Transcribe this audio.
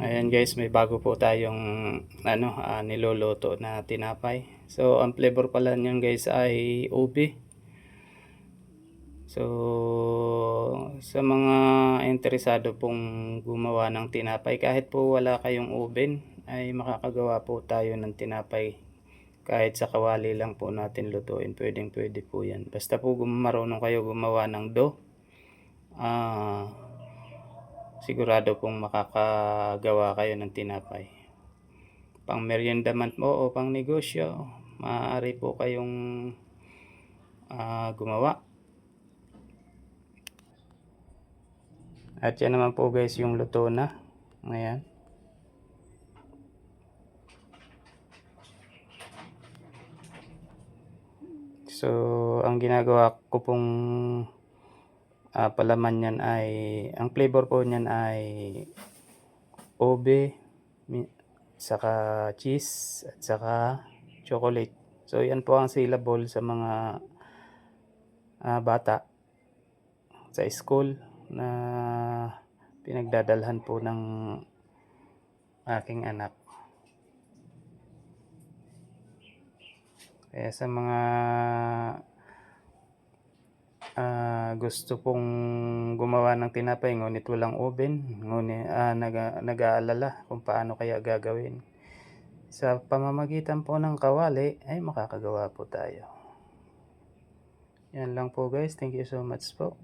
Ayan guys, may bago po tayong niluluto na tinapay. So ang flavor pala niyan guys ay ube. So sa mga interesado pong gumawa ng tinapay, kahit po wala kayong oven ay makakagawa po tayo ng tinapay. Kahit sa kawali lang po natin lutuin, pwede po yan. Basta po marunong kayo gumawa ng dough, sigurado pong makakagawa kayo ng tinapay. Pang merienda man po o pang negosyo, maaari po kayong gumawa. At yan naman po guys yung luto na. Ayan. So ang ginagawa ko pong palaman niyan ay, ang flavor po niyan ay ube, saka cheese, at saka chocolate. So yan po ang syllable sa mga bata sa school na pinagdadalhan po ng aking anak. Kaya sa mga gusto pong gumawa ng tinapay ngunit walang oven, ngunit nag-aalala kung paano kaya gagawin, sa pamamagitan po ng kawali ay makakagawa po tayo. Yan lang po guys, thank you so much po.